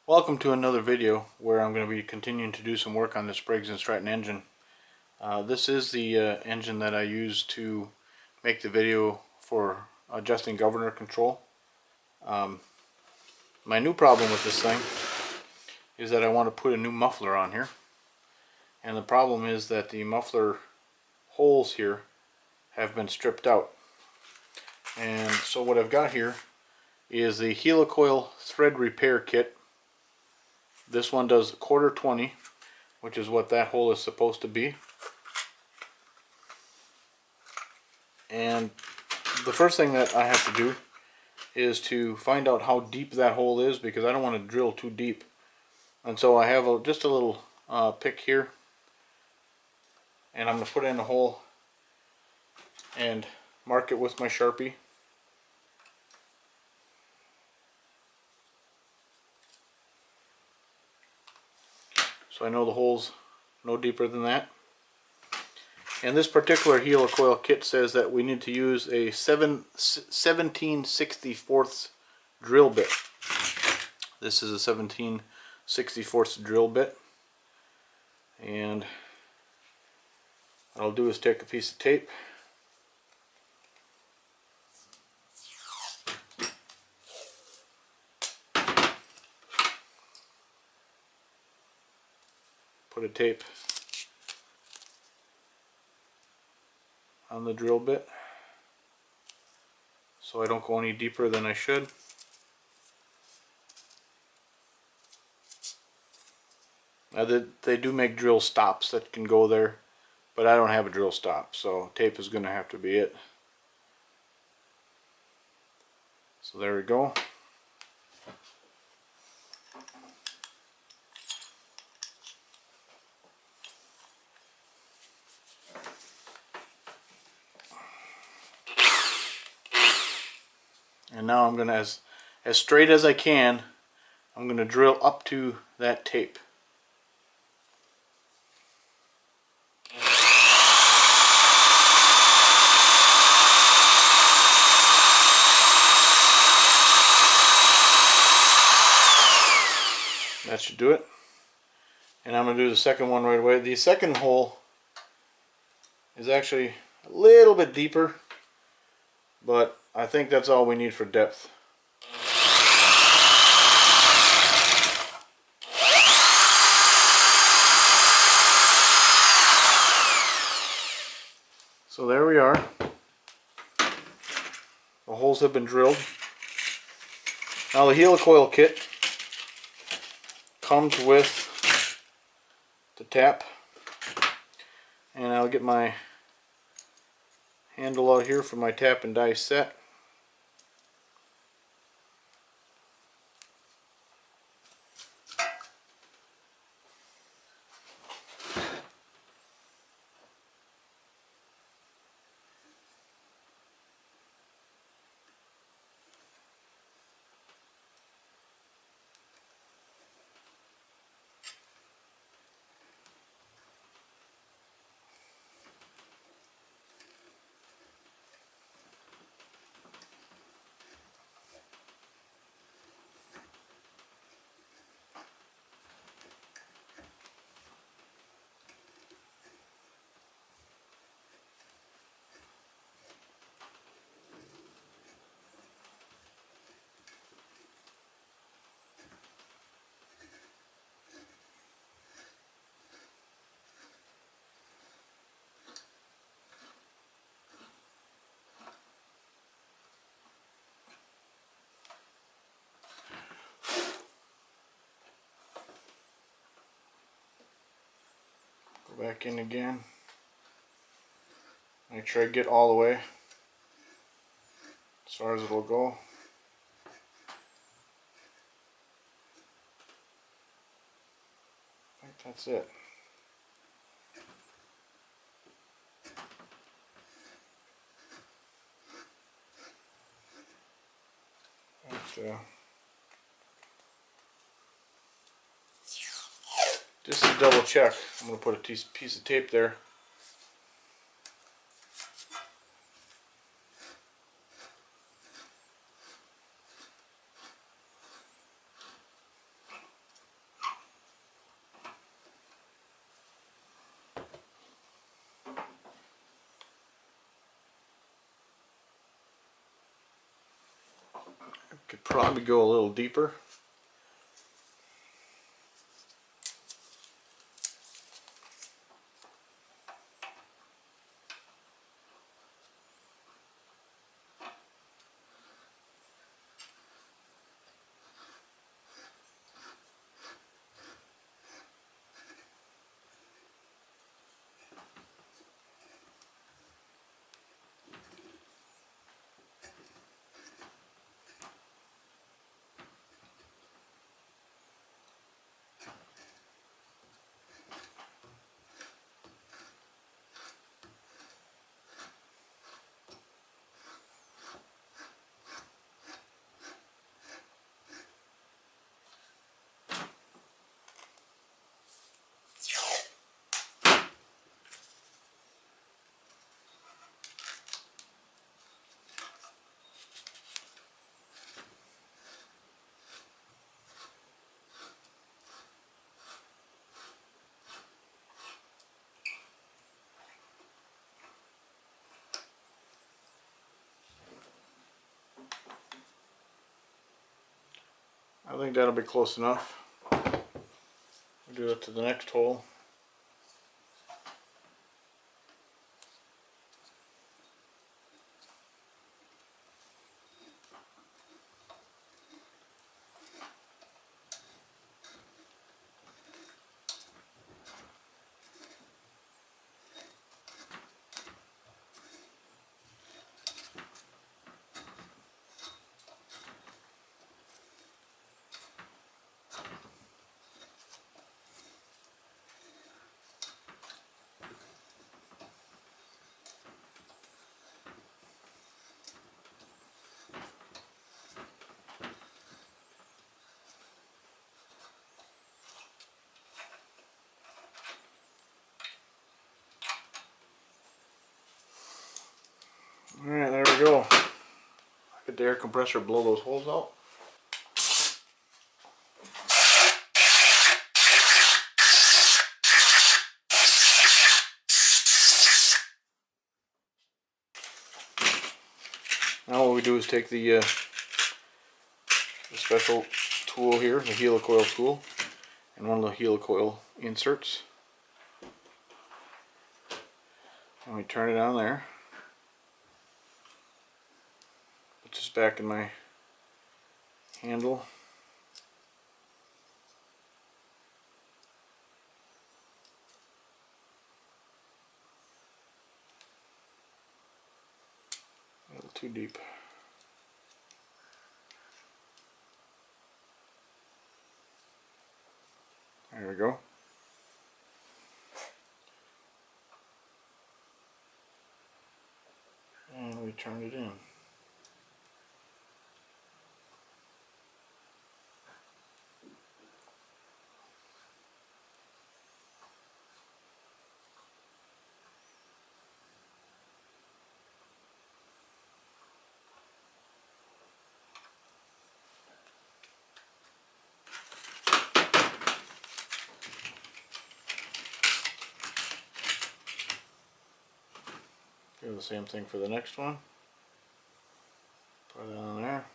Welcome to another video where I'm going to be continuing to do some work on this Briggs & Stratton engine. This is the engine that I used to make the video for adjusting governor control. My new problem with this thing is that I want to put a new muffler on here. And the problem is that the muffler holes here have been stripped out. And so what I've got here is the Helicoil thread repair kit. This one does 1/4 20, which is what that hole is supposed to be. And the first thing that I have to do is to find out how deep that hole is, because I don't want to drill too deep. And so I have just a little pick here, and I'm going to put in a hole and mark it with my Sharpie. So I know the hole's no deeper than that. And this particular Helicoil kit says that we need to use a 17/64 drill bit. This is a 17/64 drill bit. And what I'll do is take a piece of tape, put a tape on the drill bit so I don't go any deeper than I should. Now they do make drill stops that can go there, but I don't have a drill stop, so tape is going to have to be it. So there we go. And now I'm going to, as straight as I can, I'm going to drill up to that tape. That should do it. And I'm going to do the second one right away. The second hole is actually a little bit deeper, but I think that's all we need for depth. So there we are. The holes have been drilled. Now the Helicoil kit comes with the tap, and I'll get my handle out here for my tap and die set. Back in again. Make sure I get all the way as far as it'll go. I think that's it. Just to double check, I'm going to put a piece of tape there. Could probably go a little deeper. I think that'll be close enough. We'll do it to the next hole. Alright, there we go. Get the air compressor, blow those holes out. Now what we do is take the special tool here, the Helicoil tool, and one of the Helicoil inserts. And we turn it on there. Put this back in my handle. A little too deep. There we go. And we turn it in. Do the same thing for the next one. Put it on there.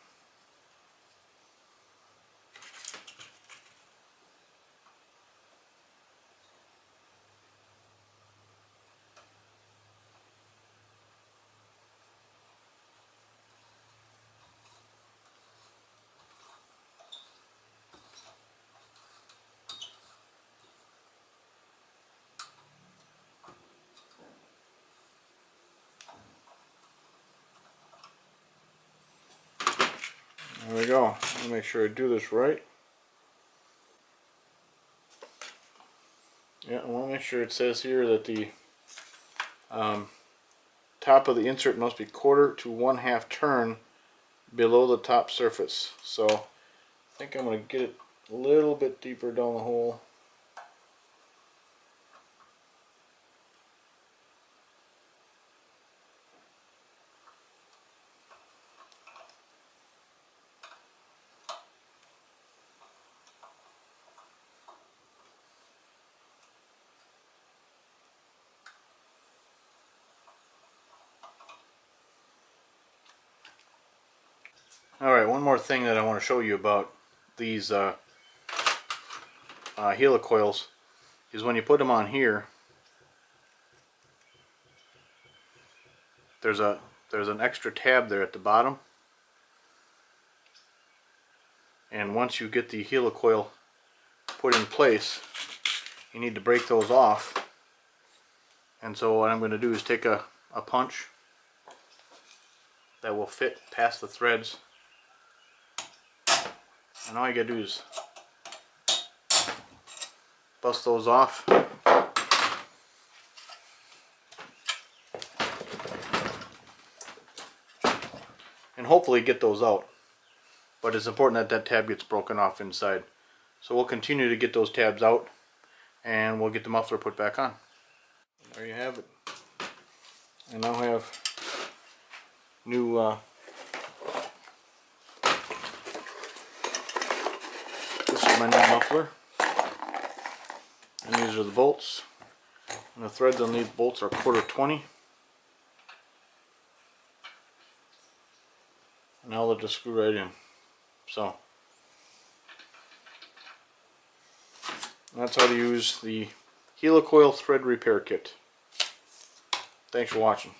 There we go. Let me make sure I do this right. Yeah, I want to make sure it says here that the top of the insert must be 1/4 to 1/2 turn below the top surface. So I think I'm going to get it a little bit deeper down the hole. Alright, one more thing that I want to show you about these helicoils is when you put them on here, there's an extra tab there at the bottom, and once you get the helicoil put in place, you need to break those off. And so what I'm going to do is take a punch that will fit past the threads, and all you gotta do is bust those off. And hopefully get those out. But it's important that that tab gets broken off inside. So we'll continue to get those tabs out, and we'll get the muffler put back on. There you have it. I now have new this is my new muffler, and these are the bolts, and the threads on these bolts are 1/4 and now they'll just screw right in. So that's how to use the Helicoil thread repair kit. Thanks for watching.